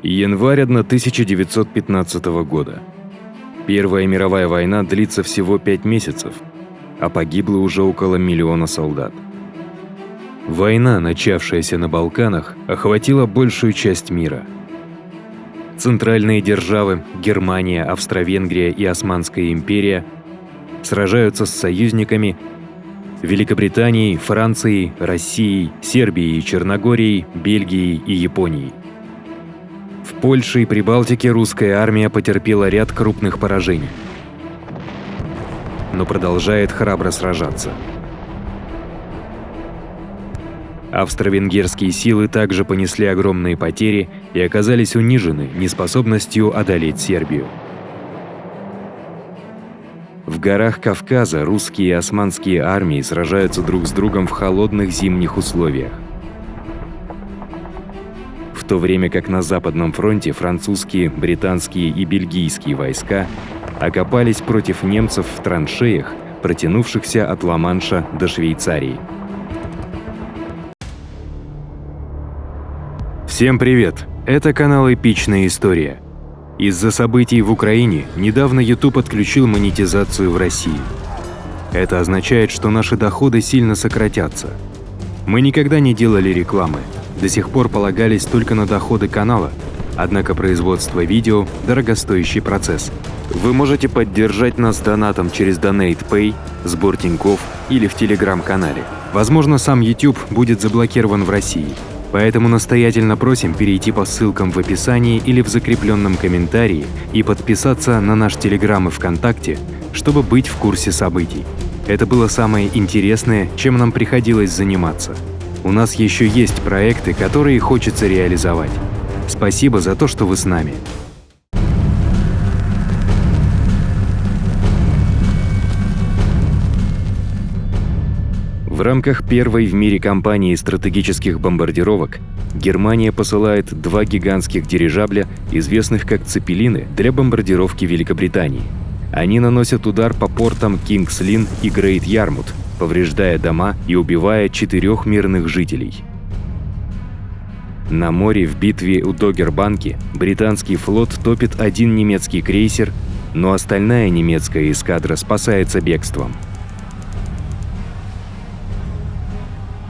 Январь 1915 года. Первая мировая война длится всего 5 месяцев, а погибло уже около 1 миллиона солдат. Война, начавшаяся на Балканах, охватила большую часть мира. Центральные державы – Германия, Австро-Венгрия и Османская империя – сражаются с союзниками Великобританией, Францией, Россией, Сербией, Черногорией, Бельгией и Японией. В Польше и Прибалтике русская армия потерпела ряд крупных поражений, но продолжает храбро сражаться. Австро-венгерские силы также понесли огромные потери и оказались унижены неспособностью одолеть Сербию. В горах Кавказа русские и османские армии сражаются друг с другом в холодных зимних условиях. В то время как на Западном фронте французские, британские и бельгийские войска окопались против немцев в траншеях, протянувшихся от Ла-Манша до Швейцарии. Всем привет! Это канал «Эпичная история». Из-за событий в Украине недавно YouTube отключил монетизацию в России. Это означает, что наши доходы сильно сократятся. Мы никогда не делали рекламы, до сих пор полагались только на доходы канала, однако производство видео – дорогостоящий процесс. Вы можете поддержать нас донатом через DonatePay, сбор Тинькофф или в Telegram-канале. Возможно, сам YouTube будет заблокирован в России. Поэтому настоятельно просим перейти по ссылкам в описании или в закрепленном комментарии и подписаться на наш Telegram и ВКонтакте, чтобы быть в курсе событий. Это было самое интересное, чем нам приходилось заниматься. У нас еще есть проекты, которые хочется реализовать. Спасибо за то, что вы с нами. В рамках первой в мире кампании стратегических бомбардировок Германия посылает 2 гигантских дирижабля, известных как «Цепелины», для бомбардировки Великобритании. Они наносят удар по портам Кингс-Линн и Грейт-Ярмут, повреждая дома и убивая 4 мирных жителей. На море в битве у Доггер-Банки британский флот топит 1 немецкий крейсер, но остальная немецкая эскадра спасается бегством.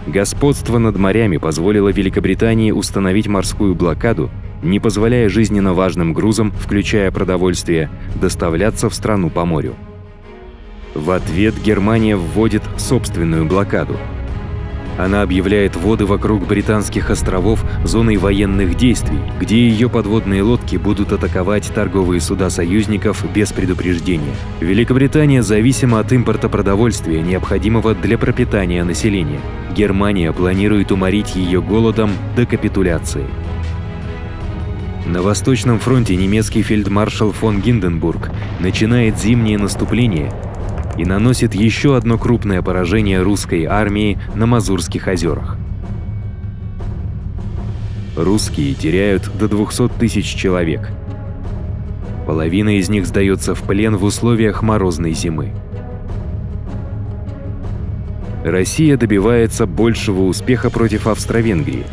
Господство над морями позволило Великобритании установить морскую блокаду, не позволяя жизненно важным грузам, включая продовольствие, доставляться в страну по морю. В ответ Германия вводит собственную блокаду. Она объявляет воды вокруг британских островов зоной военных действий, где ее подводные лодки будут атаковать торговые суда союзников без предупреждения. Великобритания зависима от импорта продовольствия, необходимого для пропитания населения. Германия планирует уморить ее голодом до капитуляции. На Восточном фронте немецкий фельдмаршал фон Гинденбург начинает зимнее наступление и наносит еще одно крупное поражение русской армии на Мазурских озерах. Русские теряют до 200 тысяч человек. Половина из них сдается в плен в условиях морозной зимы. Россия добивается большего успеха против Австро-Венгрии.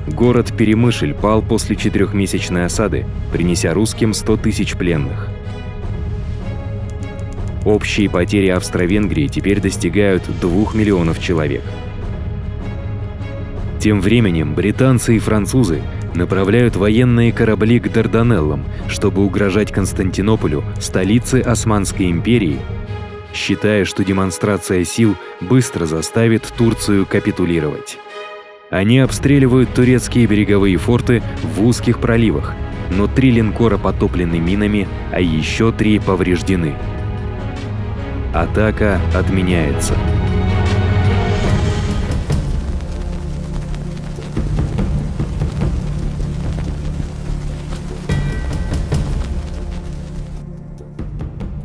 Город Перемышль пал после 4-месячной осады, принеся русским 100 тысяч пленных. Общие потери Австро-Венгрии теперь достигают 2 миллионов человек. Тем временем британцы и французы направляют военные корабли к Дарданеллам, чтобы угрожать Константинополю, столице Османской империи, считая, что демонстрация сил быстро заставит Турцию капитулировать. Они обстреливают турецкие береговые форты в узких проливах, но 3 линкора потоплены минами, а еще 3 повреждены. Атака отменяется.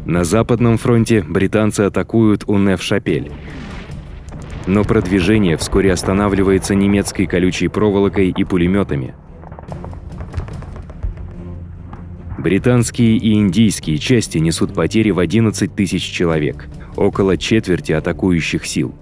На Западном фронте британцы атакуют у Неф-Шапель. Но продвижение вскоре останавливается немецкой колючей проволокой и пулеметами. Британские и индийские части несут потери в 11 тысяч человек, около четверти атакующих сил.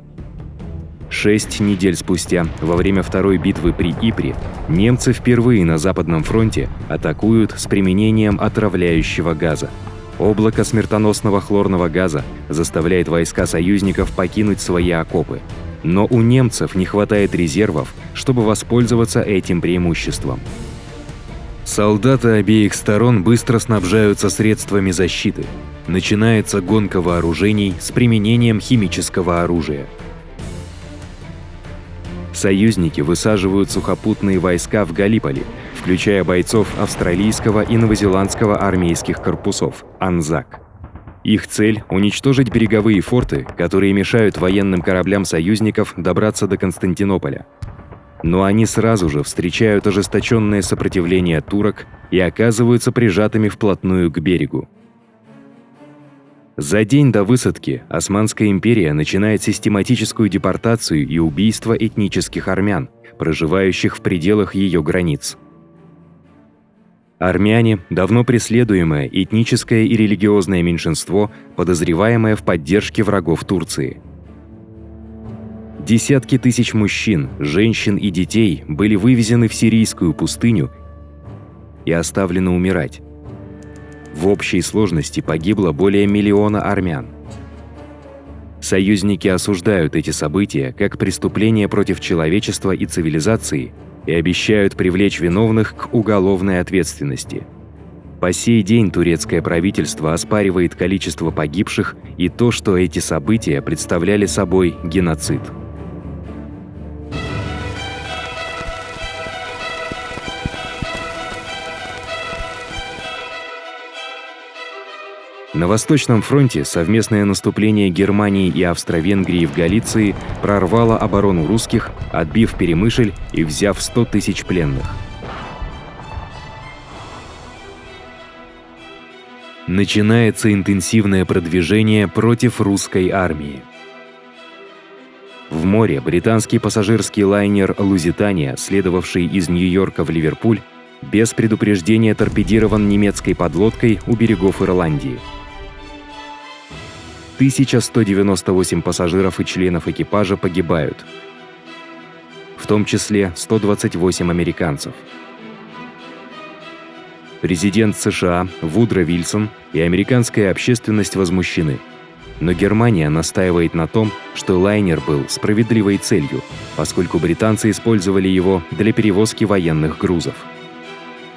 6 недель спустя, во время второй битвы при Ипре, немцы впервые на Западном фронте атакуют с применением отравляющего газа. Облако смертоносного хлорного газа заставляет войска союзников покинуть свои окопы. Но у немцев не хватает резервов, чтобы воспользоваться этим преимуществом. Солдаты обеих сторон быстро снабжаются средствами защиты. Начинается гонка вооружений с применением химического оружия. Союзники высаживают сухопутные войска в Галлиполи, включая бойцов австралийского и новозеландского армейских корпусов «Анзак». Их цель – уничтожить береговые форты, которые мешают военным кораблям союзников добраться до Константинополя. Но они сразу же встречают ожесточенное сопротивление турок и оказываются прижатыми вплотную к берегу. За день до высадки Османская империя начинает систематическую депортацию и убийство этнических армян, проживающих в пределах ее границ. Армяне – давно преследуемое этническое и религиозное меньшинство, подозреваемое в поддержке врагов Турции. Десятки тысяч мужчин, женщин и детей были вывезены в сирийскую пустыню и оставлены умирать. В общей сложности погибло более 1 миллиона армян. Союзники осуждают эти события как преступления против человечества и цивилизации и обещают привлечь виновных к уголовной ответственности. По сей день турецкое правительство оспаривает количество погибших и то, что эти события представляли собой геноцид. На Восточном фронте совместное наступление Германии и Австро-Венгрии в Галиции прорвало оборону русских, отбив Перемышль и взяв 100 тысяч пленных. Начинается интенсивное продвижение против русской армии. В море британский пассажирский лайнер «Лузитания», следовавший из Нью-Йорка в Ливерпуль, без предупреждения торпедирован немецкой подлодкой у берегов Ирландии. 1198 пассажиров и членов экипажа погибают, в том числе 128 американцев. Президент США Вудро Вильсон и американская общественность возмущены. Но Германия настаивает на том, что лайнер был справедливой целью, поскольку британцы использовали его для перевозки военных грузов.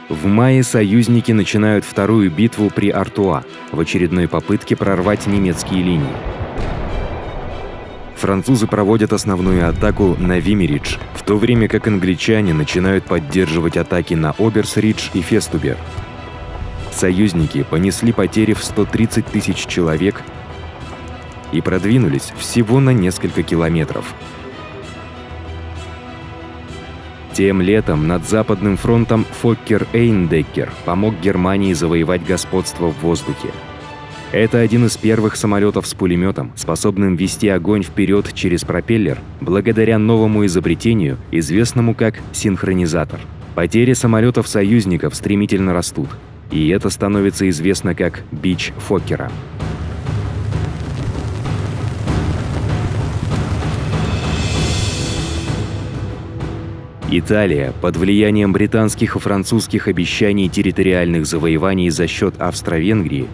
В мае союзники начинают вторую битву при Артуа в очередной попытке прорвать немецкие линии. Французы проводят основную атаку на Вимеридж, в то время как англичане начинают поддерживать атаки на Оберс-Ридж и Фестубер. Союзники понесли потери в 130 тысяч человек и продвинулись всего на несколько километров. Тем летом над Западным фронтом Фоккер-Эйндеккер помог Германии завоевать господство в воздухе. Это один из первых самолетов с пулеметом, способным вести огонь вперед через пропеллер, благодаря новому изобретению, известному как синхронизатор. Потери самолетов союзников стремительно растут, и это становится известно как «бич Фоккера». Италия, под влиянием британских и французских обещаний территориальных завоеваний за счет Австро-Венгрии,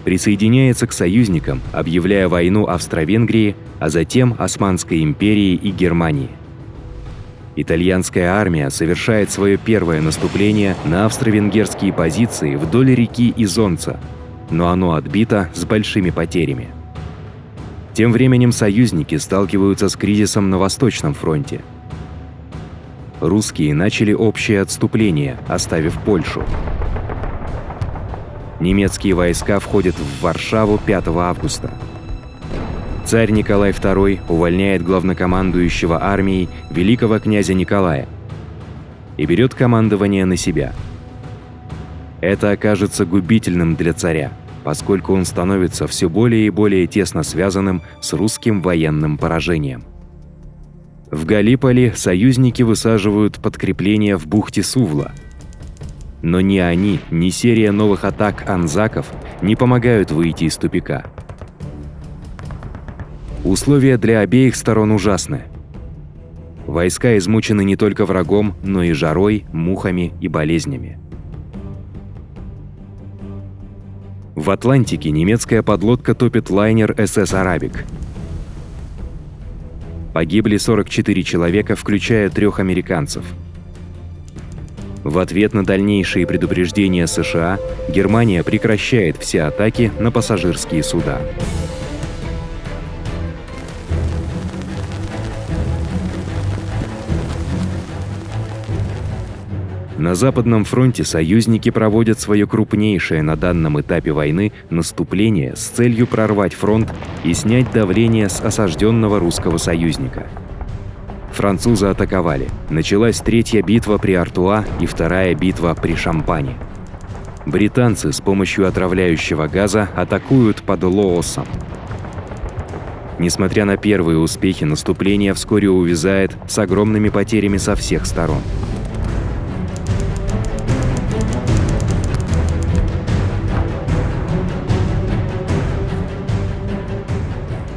присоединяется к союзникам, объявляя войну Австро-Венгрии, а затем Османской империи и Германии. Итальянская армия совершает свое первое наступление на австро-венгерские позиции вдоль реки Изонца, но оно отбито с большими потерями. Тем временем союзники сталкиваются с кризисом на Восточном фронте. Русские начали общее отступление, оставив Польшу. Немецкие войска входят в Варшаву 5 августа. Царь Николай II увольняет главнокомандующего армией великого князя Николая и берет командование на себя. Это окажется губительным для царя, поскольку он становится все более и более тесно связанным с русским военным поражением. В Галлиполи союзники высаживают подкрепления в бухте Сувла. Но ни они, ни серия новых атак анзаков не помогают выйти из тупика. Условия для обеих сторон ужасны. Войска измучены не только врагом, но и жарой, мухами и болезнями. В Атлантике немецкая подлодка топит лайнер СС «Арабик». Погибли 44 человека, включая 3 американцев. В ответ на дальнейшие предупреждения США, Германия прекращает все атаки на пассажирские суда. На Западном фронте союзники проводят свое крупнейшее на данном этапе войны наступление с целью прорвать фронт и снять давление с осажденного русского союзника. Французы атаковали. Началась 3-я битва при Артуа и 2-я битва при Шампане. Британцы с помощью отравляющего газа атакуют под Лоосом. Несмотря на первые успехи, наступление вскоре увязает с огромными потерями со всех сторон.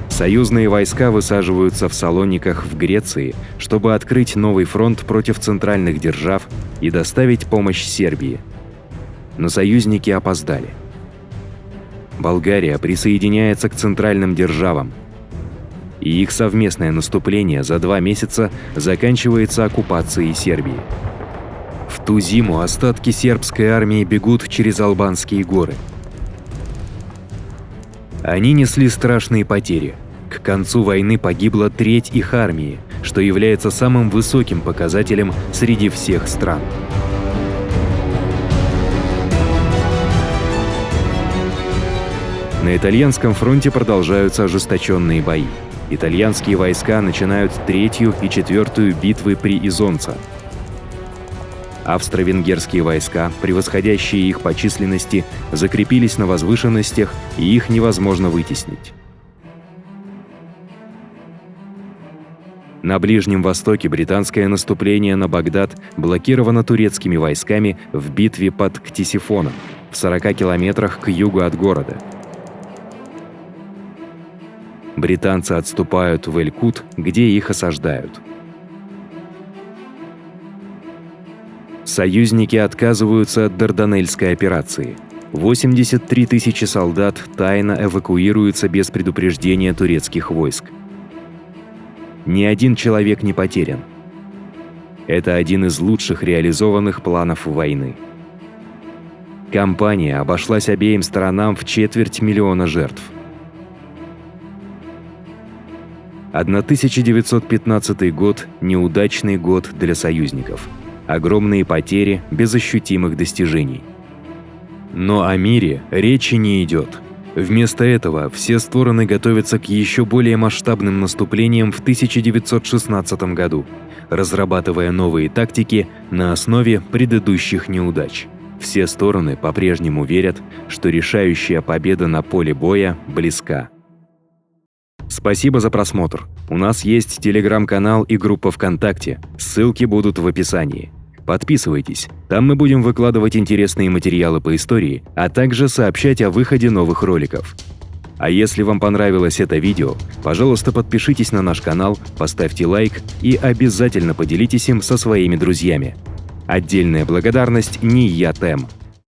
Союзные войска высаживаются в Салониках в Греции, чтобы открыть новый фронт против центральных держав и доставить помощь Сербии. Но союзники опоздали. Болгария присоединяется к центральным державам, и их совместное наступление за 2 месяца заканчивается оккупацией Сербии. В ту зиму остатки сербской армии бегут через Албанские горы. Они несли страшные потери. К концу войны погибла 1/3 их армии, что является самым высоким показателем среди всех стран. На итальянском фронте продолжаются ожесточенные бои. Итальянские войска начинают 3-ю и 4-ю битвы при Изонцо. Австро-венгерские войска, превосходящие их по численности, закрепились на возвышенностях, и их невозможно вытеснить. На Ближнем Востоке британское наступление на Багдад блокировано турецкими войсками в битве под Ктисифоном, в 40 километрах к югу от города. Британцы отступают в Эль-Кут, где их осаждают. Союзники отказываются от Дарданельской операции. 83 тысячи солдат тайно эвакуируются без предупреждения турецких войск. Ни один человек не потерян. Это один из лучших реализованных планов войны. Кампания обошлась обеим сторонам в 250 000 жертв. 1915 год – неудачный год для союзников. Огромные потери без ощутимых достижений. Но о мире речи не идет. Вместо этого все стороны готовятся к еще более масштабным наступлениям в 1916 году, разрабатывая новые тактики на основе предыдущих неудач. Все стороны по-прежнему верят, что решающая победа на поле боя близка. Спасибо за просмотр. У нас есть телеграм-канал и группа ВКонтакте. Ссылки будут в описании. Подписывайтесь, там мы будем выкладывать интересные материалы по истории, а также сообщать о выходе новых роликов. А если вам понравилось это видео, пожалуйста, подпишитесь на наш канал, поставьте лайк и обязательно поделитесь им со своими друзьями. Отдельная благодарность НИЯ ТЭМ.